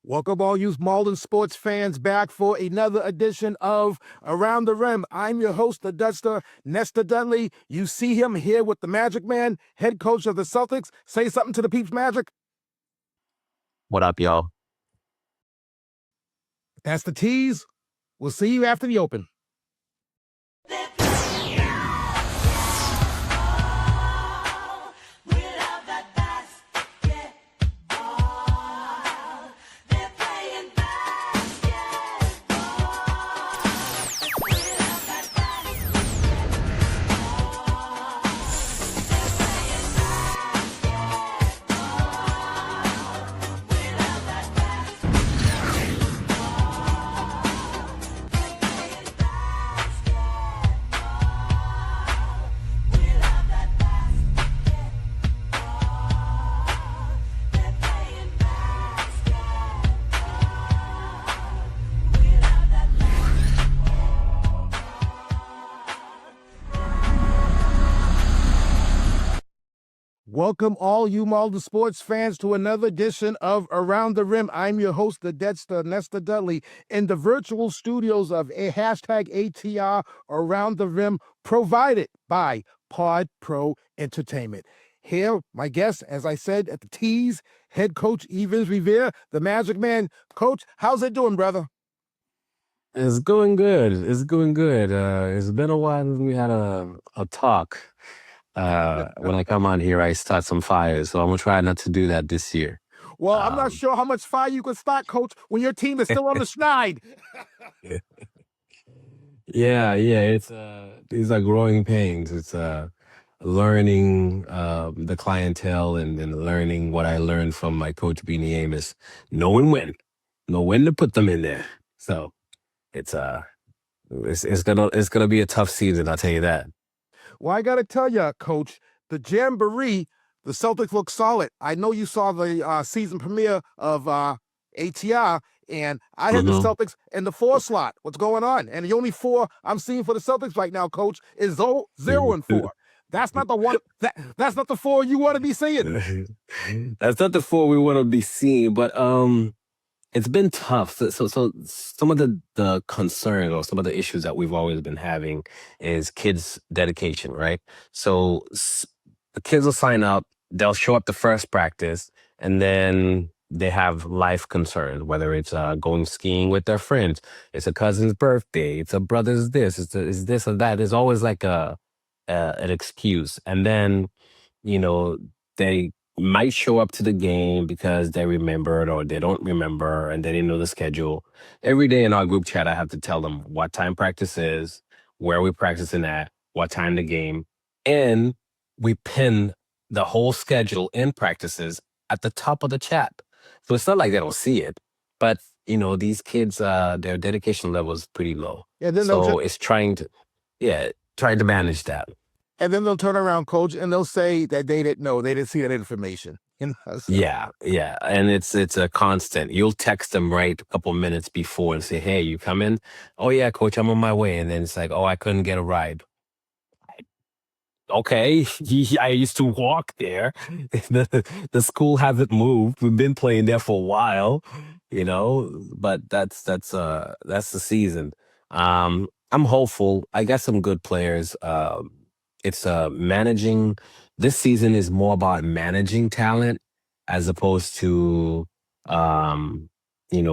Welcome all you Malden sports fans back for another edition of Around the Rim. I'm your host, the Dutster, Nestor Dudley. You see him here with the Magic Man, head coach of the Celtics. Say something to the peeps, Magic. What up, y'all? That's the tease. We'll see you after the open. Welcome all you Malden sports fans to another edition of Around the Rim. I'm your host, the Deadster, Nestor Dudley, in the virtual studios of a hashtag ATR Around the Rim, provided by Pod Pro Entertainment. Here, my guest, as I said at the tease, head coach Yvens Riviere, the Magic Man. Coach, how's it doing, brother? It's going good. It's going good. It's been a while since we had a talk. When I come on here, I start some fires, so I'm gonna try not to do that this year. Well, I'm not sure how much fire you can start, Coach, when your team is still on the Snide. Yeah. It's these are growing pains. It's learning the clientele and learning what I learned from my coach Beany Amos, knowing when to put them in there. So it's gonna be a tough season, I'll tell you that. Well, I got to tell you, Coach, the Jamboree, the Celtics look solid. I know you saw the season premiere of ATR, and I had the Celtics in the 4 slot. What's going on? And the only 4 I'm seeing for the Celtics right now, Coach, is 0-4. That's not the one. That's not the 4 you want to be seeing. That's not the 4 we want to be seeing, but it's been tough. So some of the concerns or some of the issues that we've always been having is kids' dedication, right? So the kids will sign up, they'll show up the first practice, and then they have life concerns, whether it's going skiing with their friends, it's a cousin's birthday, it's a brother's this, it's this or that. There's always like an excuse. And then, they might show up to the game because they remembered or they don't remember and they didn't know the schedule. Every day in our group chat, I have to tell them what time practice is, where we're practicing at, what time the game, and we pin the whole schedule in practices at the top of the chat. So it's not like they don't see it, but these kids, their dedication level is pretty low. Yeah, then so it's trying to manage that. And then they'll turn around, Coach, and they'll say that they didn't know, they didn't see that information. So. Yeah, and it's a constant. You'll text them right a couple minutes before and say, "Hey, you coming?" "Oh yeah, Coach, I'm on my way." And then it's like, "Oh, I couldn't get a ride." Okay, I used to walk there. The school hasn't moved. We've been playing there for a while, but that's the season. I'm hopeful. I got some good players. It's managing. This season is more about managing talent as opposed to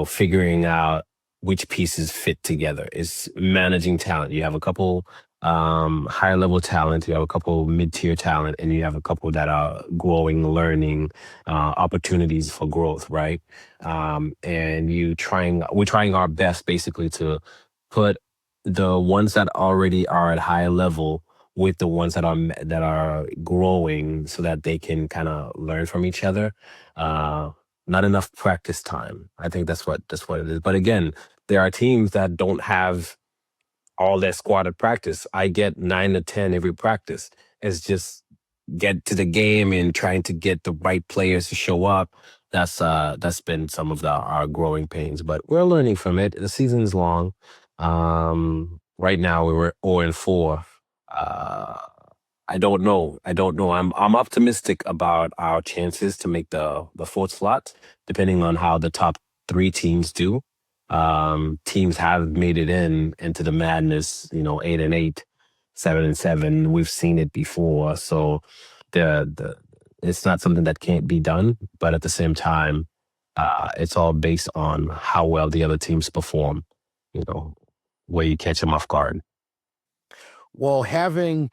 figuring out which pieces fit together. It's managing talent. You have a couple higher level talent, you have a couple mid-tier talent, and you have a couple that are growing, learning, opportunities for growth, right? And we're trying our best basically to put the ones that already are at high level with the ones that are growing so that they can kind of learn from each other. Not enough practice time. I think that's what it is. But again, there are teams that don't have all their squad at practice. I get 9 to 10 every practice. It's just get to the game and trying to get the right players to show up. That's been some of our growing pains, but we're learning from it. The season's long. Right now we were 0-4. I don't know. I'm optimistic about our chances to make the 4th slot, depending on how the top three teams do. Teams have made it into the madness, 8-8, 7-7. We've seen it before. So the it's not something that can't be done, but at the same time, it's all based on how well the other teams perform, you know, where you catch them off guard. Well, having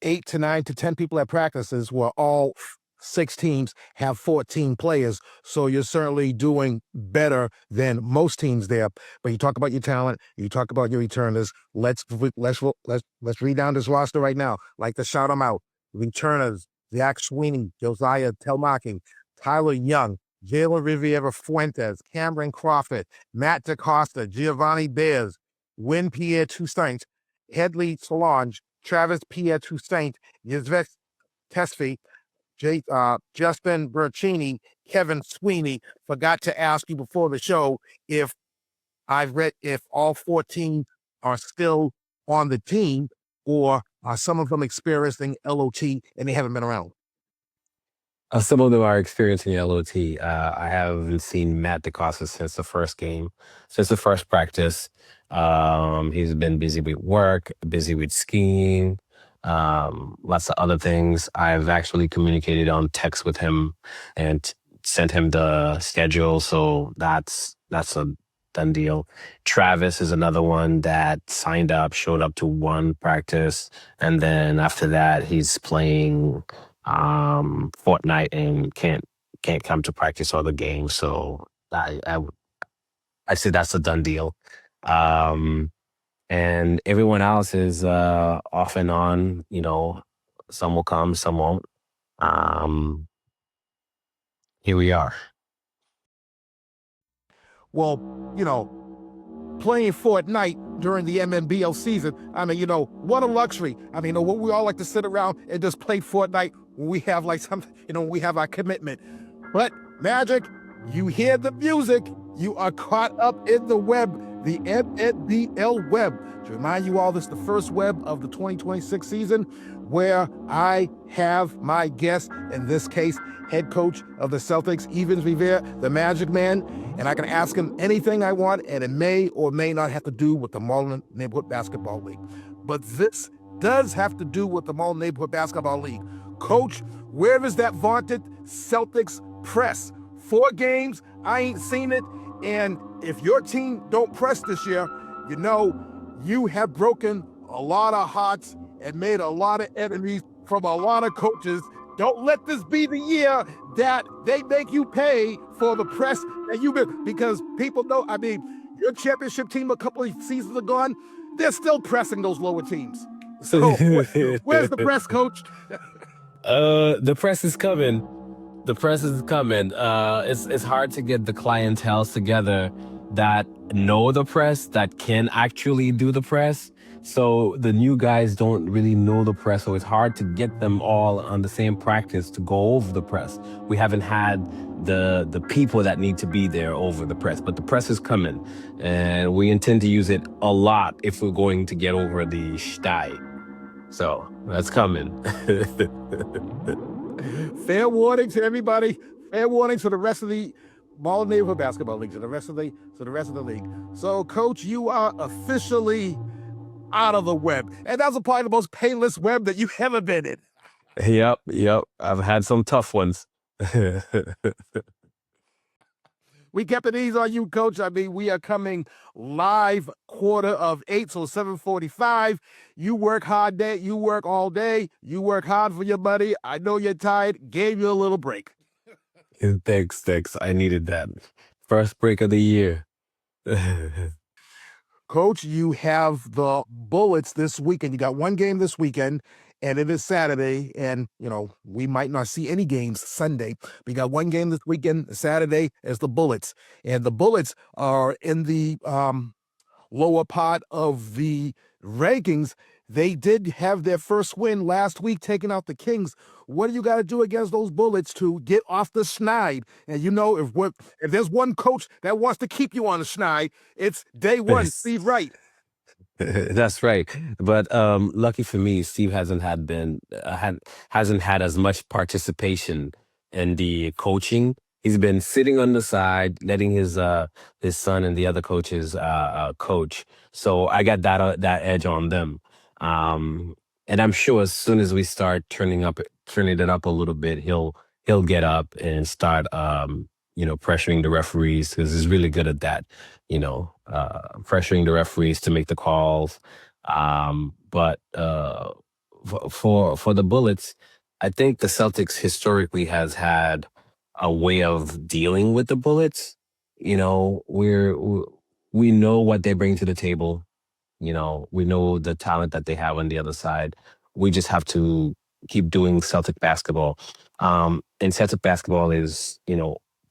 8 to 9 to 10 people at practices where all 6 teams have 14 players. So you're certainly doing better than most teams there. But you talk about your talent, you talk about your returners. Let's read down this roster right now. Like to shout them out. Returners: Zach Sweeney, Josias Thelemarque, Tyler Young, Jalen Riviere Fuentes, Cameron Crawford, Matt DaCosta, Giovanni Bears, Win Pierre Toussaint, Headley Solange, Travis Pierre Toussaint, Yvens Riviere, Justin Bercini, Kevin Sweeney. Forgot to ask you before the show if if all 14 are still on the team or are some of them experiencing LOT and they haven't been around. Some of them are experiencing LOT. I haven't seen Matt DaCosta since the first game, since the first practice. He's been busy with work, busy with skiing, lots of other things. I've actually communicated on text with him and sent him the schedule, so that's a done deal. Travis is another one that signed up, showed up to one practice, and then after that, he's playing Fortnite and can't come to practice or the game. So I say that's a done deal. And everyone else is off and on. Some will come, some won't. Here we are. Well, playing Fortnite during the MNBL season, I mean, what a luxury. I mean, what we all like to sit around and just play Fortnite when we have like something, we have our commitment. But Magic, you hear the music, you are caught up in the web, the MNBL Web. To remind you all, this is the first web of the 2026 season where I have my guest, in this case, head coach of the Celtics, Yvens Riviere, the Magic Man, and I can ask him anything I want, and it may or may not have to do with the Malden Neighborhood Basketball League. But this does have to do with the Malden Neighborhood Basketball League. Coach, where is that vaunted Celtics press? 4 games, I ain't seen it, and if your team don't press this year, you have broken a lot of hearts and made a lot of enemies from a lot of coaches. Don't let this be the year that they make you pay for the press that you've been, because people know, I mean, your championship team a couple of seasons ago, they're still pressing those lower teams. So where's the press, coach? The press is coming. The press is coming. It's hard to get the clientele together that know the press, that can actually do the press. So the new guys don't really know the press, so it's hard to get them all on the same practice to go over the press. We haven't had the people that need to be there over the press, but the press is coming, and we intend to use it a lot if we're going to get over the Snide. So that's coming. Fair warning to everybody. Fair warning to the rest of the Malden Neighborhood Basketball League, to the rest of the league. So, Coach, you are officially out of the web, and that's probably the most painless web that you've ever been in. Yep. I've had some tough ones. We kept it easy on you, Coach. I mean, we are coming live 7:45, so 7:45. You work hard day. You work all day. You work hard for your money. I know you're tired. Gave you a little break. Thanks. I needed that. First break of the year. Coach, you have the Bullets this weekend. You got one game this weekend, and it is Saturday. And, we might not see any games Sunday. We got one game this weekend. Saturday is the Bullets. And the Bullets are in the lower part of the rankings. They did have their first win last week, taking out the Kings. What do you got to do against those Bullets to get off the Snide? And if there's one coach that wants to keep you on the Snide, it's day one, Steve Wright. That's right. But lucky for me, Steve hasn't had as much participation in the coaching He's been sitting on the side, letting his son and the other coaches coach. So I got that edge on them. Um, and I'm sure as soon as we start turning it up a little bit, he'll get up and start pressuring the referees, because he's really good at that. Pressuring the referees to make the calls. But for the Bullets, I think the Celtics historically has had a way of dealing with the Bullets. We know what they bring to the table. We know the talent that they have on the other side. We just have to keep doing Celtic basketball. And Celtic basketball is,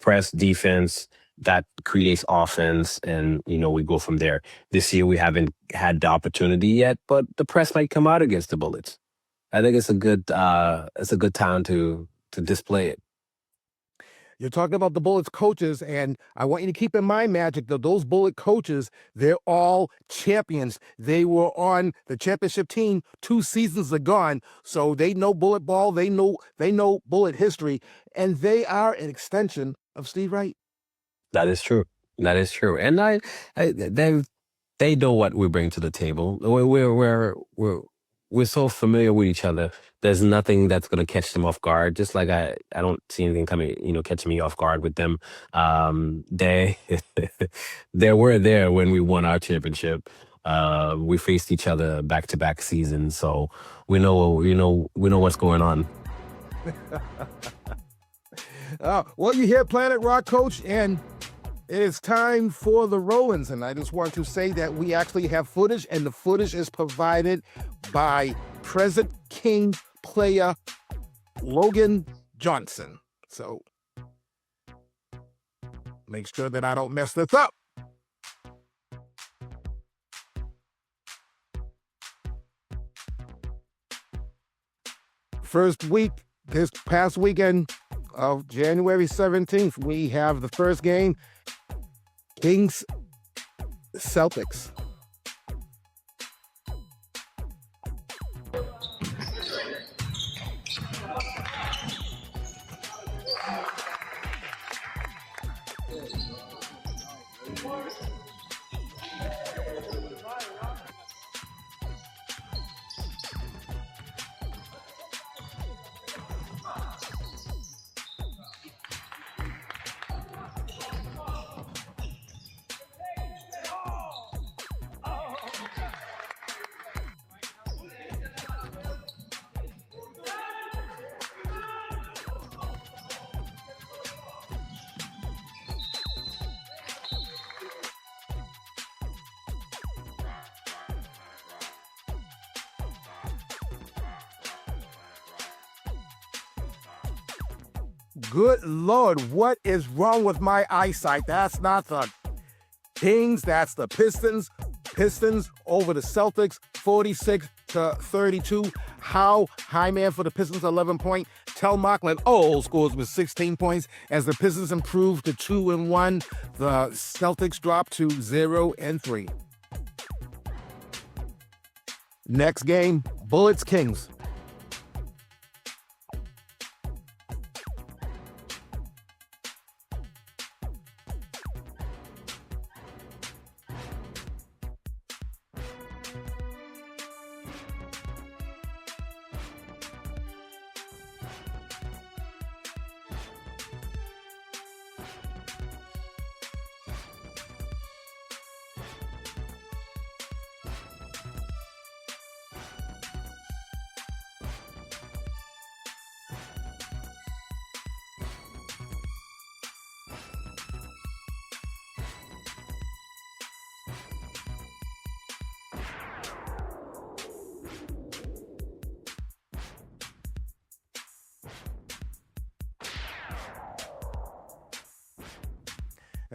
press, defense, that creates offense, and, we go from there. This year we haven't had the opportunity yet, but the press might come out against the Bullets. I think it's a good time to display it. You're talking about the Bullets coaches, and I want you to keep in mind, Magic, that those Bullet coaches, they're all champions. They were on the championship team 2 seasons ago, so they know Bullet ball, they know Bullet history, and they are an extension of Steve Wright. That is true. That is true. And they know what we bring to the table. We're so familiar with each other. There's nothing that's going to catch them off guard. Just like I don't see anything catching me off guard with them. They were there when we won our championship. We faced each other back-to-back seasons, so we know what's going on. Well, you hear Planet Rock, Coach, and it is time for the Rollins, and I just want to say that we actually have footage, and the footage is provided by present King player Logan Johnson. So make sure that I don't mess this up. First week, this past weekend of January 17th, we have the first game, Kings Celtics. Good Lord, what is wrong with my eyesight? That's not the Kings, that's the Pistons. Pistons over the Celtics, 46-32. How high man for the Pistons, 11 point. Thelemarque scores with 16 points as the Pistons improved to 2-1. The Celtics dropped to 0-3. Next game, Bullets Kings.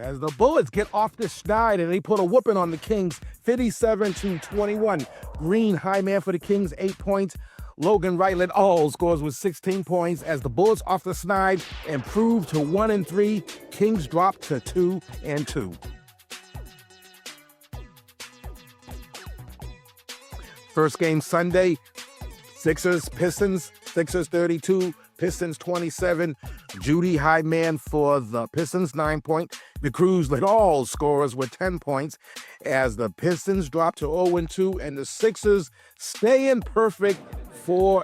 As the Bullets get off the Snide and they put a whooping on the Kings, 57-21. Green, high man for the Kings, 8 points. Logan Wright scores with 16 points as the Bullets off the Snide improved to 1-3. Kings dropped to 2-2. First game Sunday, Sixers, Pistons. Sixers 32, Pistons 27. Judy Highman for the Pistons, 9 points. The Crews led all scorers with 10 points as the Pistons drop to 0-2 and the Sixers stay in perfect for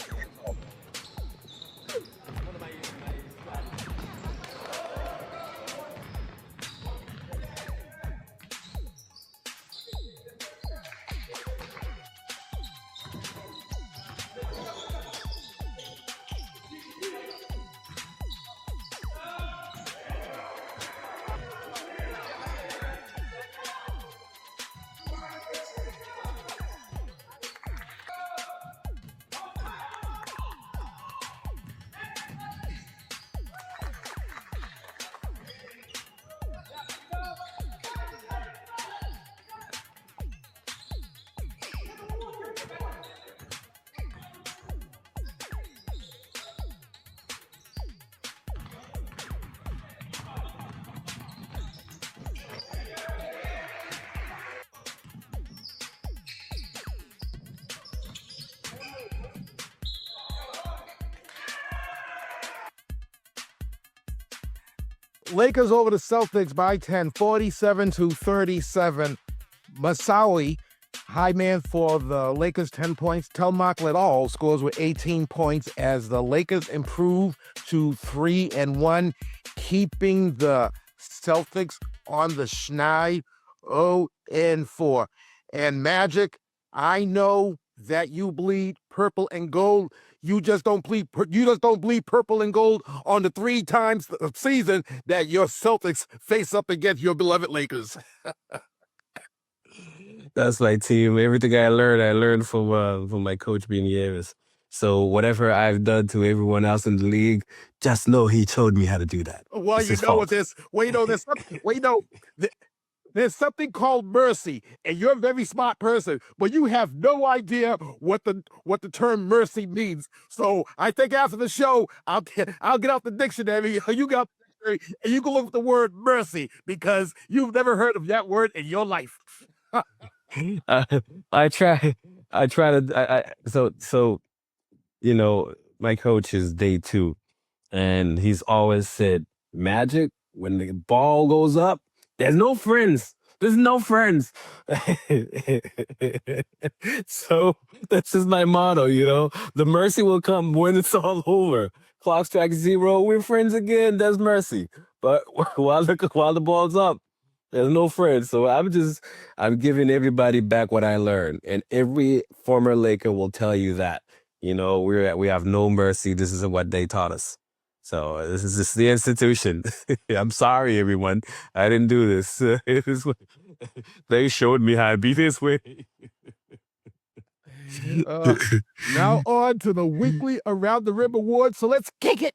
Lakers over the Celtics by 10, 47-37. Masawi, high man for the Lakers, 10 points. Thelemarque led all scores with 18 points as the Lakers improve to 3-1, keeping the Celtics on the Snide 0-4. And Magic, I know that you bleed purple and gold. You just don't bleed purple and gold on the 3 times a season that your Celtics face up against your beloved Lakers. That's my team. Everything I learned from my coach, Beany Amos. So whatever I've done to everyone else in the league, just know he showed me how to do that. Well, It's you his know what fault. this. Well, you know there's something. Well, you know. There's something called mercy, and you're a very smart person, but you have no idea what the term mercy means. So I think after the show, I'll get out the dictionary. You got the dictionary, and you can look at the word mercy because you've never heard of that word in your life. I try to so you know, my coach is day 2, and he's always said, Magic, when the ball goes up, there's no friends. There's no friends. So that's just my motto, you know. The mercy will come when it's all over. Clock strikes 0, we're friends again. That's mercy. But while the ball's up, there's no friends. So I'm giving everybody back what I learned. And every former Laker will tell you that. You know, we have no mercy. This is what they taught us. So this is just the institution. I'm sorry, everyone. I didn't do this. They showed me how to be this way. Now on to the weekly Around the Rim Awards. So let's kick it.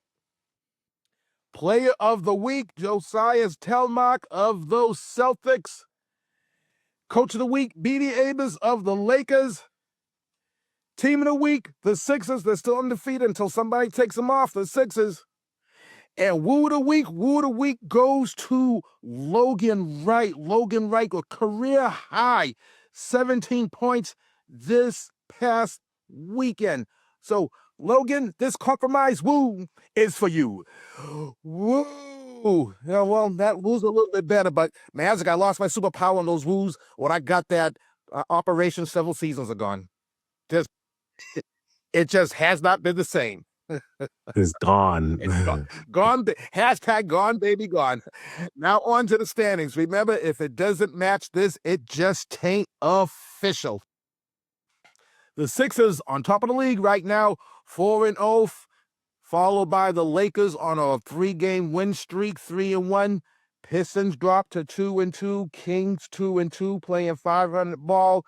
Player of the Week, Josias Thelemarque of those Celtics. Coach of the Week, Beany Amos of the Lakers. Team of the Week, the Sixers. They're still undefeated until somebody takes them off, the Sixers. And Woo of the Week goes to Logan Wright. Logan Wright, a career high 17 points this past weekend. So, Logan, this compromise woo is for you. Woo! Yeah, well, that woo's a little bit better, but Magic, I lost my superpower on those woos when I got that operation several seasons ago. It just has not been the same. It's gone. It's gone. Hashtag gone, baby, gone. Now on to the standings. Remember, if it doesn't match this, it just ain't official. The Sixers on top of the league right now, 4-0, followed by the Lakers on a 3-game win streak, 3-1. Pistons dropped to 2-2. Kings 2-2, playing 500 ball.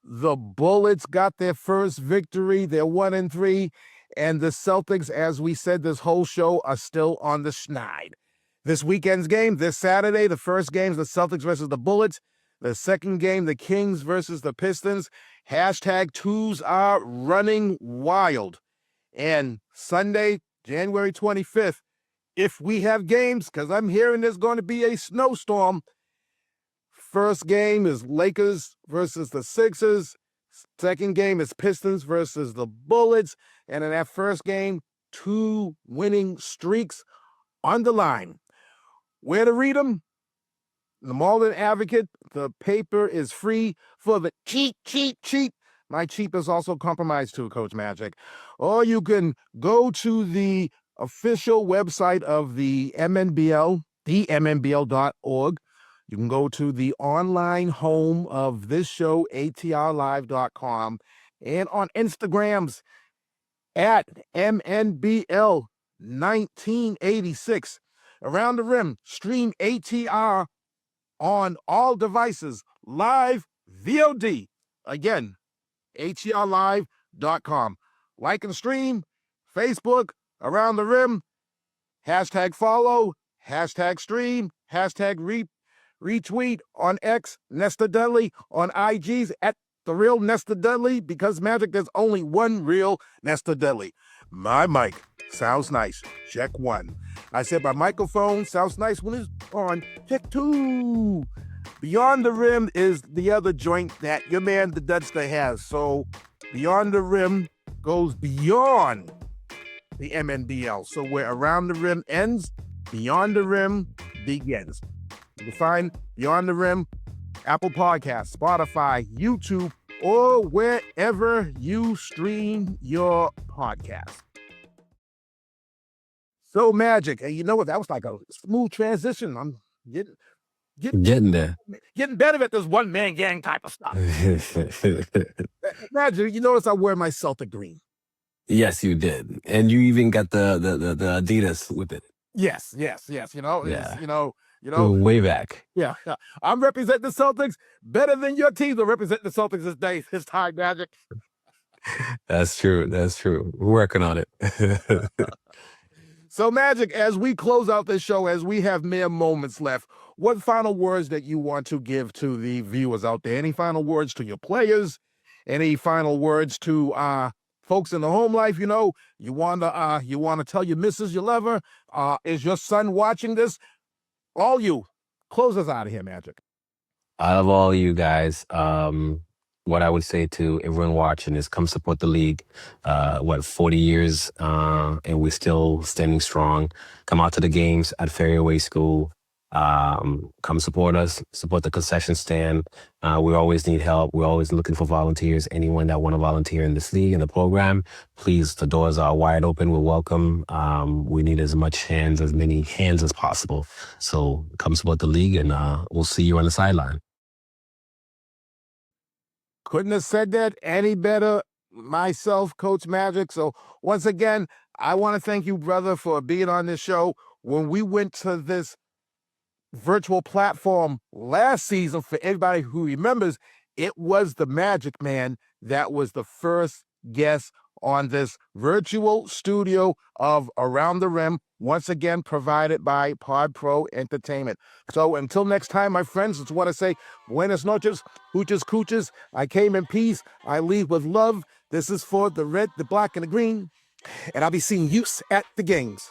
The Bullets got their first victory. They're 1-3. And the Celtics, as we said this whole show, are still on the Snide. This weekend's game, this Saturday, the first game is the Celtics versus the Bullets. The second game, the Kings versus the Pistons. Hashtag twos are running wild. And Sunday, January 25th, if we have games, because I'm hearing there's going to be a snowstorm, first game is Lakers versus the Sixers. Second game is Pistons versus the Bullets. And in that first game, 2 winning streaks Underline. Where to read them? The Malden Advocate. The paper is free for the cheap. My cheap is also compromised too, Coach Magic. Or you can go to the official website of the MNBL, themnbl.org. You can go to the online home of this show, atrlive.com, and on Instagrams at MNBL 1986. Around the Rim, stream ATR on all devices, live VOD. Again, atrlive.com. Like and stream, Facebook, Around the Rim, hashtag follow, hashtag stream, hashtag retweet on X, Nesta Dudley, on IGs at The Real Nesta Dudley, because Magic, there's only one real Nesta Dudley. My mic sounds nice. Check one. I said my microphone sounds nice when it's on. Check two. Beyond the Rim is the other joint that your man, the Dudster, has. So Beyond the Rim goes beyond the MNBL. So where Around the Rim ends, Beyond the Rim begins. You can find Beyond the Rim, Apple Podcasts, Spotify, YouTube, or wherever you stream your podcast. So Magic, and you know what? That was like a smooth transition. I'm Getting there. getting better at this one-man gang type of stuff. Magic, you notice I wear my Celtic green. Yes, you did, and you even got the Adidas with it. Yes. You know, Yeah. Way back. Yeah. I'm representing the Celtics better than your teams are representing the Celtics this time, Magic. That's true. We're working on it. So, Magic, as we close out this show, as we have mere moments left, what final words that you want to give to the viewers out there? Any final words to your players? Any final words to folks in the home life? You know, you want to tell your missus you love her? Is your son watching this? All you. Close us out of here, Magic. Out of all you guys, what I would say to everyone watching is come support the league. 40 years, and we're still standing strong. Come out to the games at Fairway School. Come support us, support the concession stand. We always need help. We're always looking for volunteers. Anyone that want to volunteer in this league, in the program, please, the doors are wide open. We're welcome. We need as many hands as possible. So come support the league, and we'll see you on the sideline. Couldn't have said that any better myself, Coach Magic. So once again, I want to thank you, brother, for being on this show. When we went to this virtual platform last season, for everybody who remembers, it was the Magic Man that was the first guest on this virtual studio of Around the Rim, once again provided by Pod Pro Entertainment. So until next time, my friends, it's what I say, buenas noches, hooches cooches. I came in peace, I leave with love. This is for the red, the black, and the green, and I'll be seeing you at the games.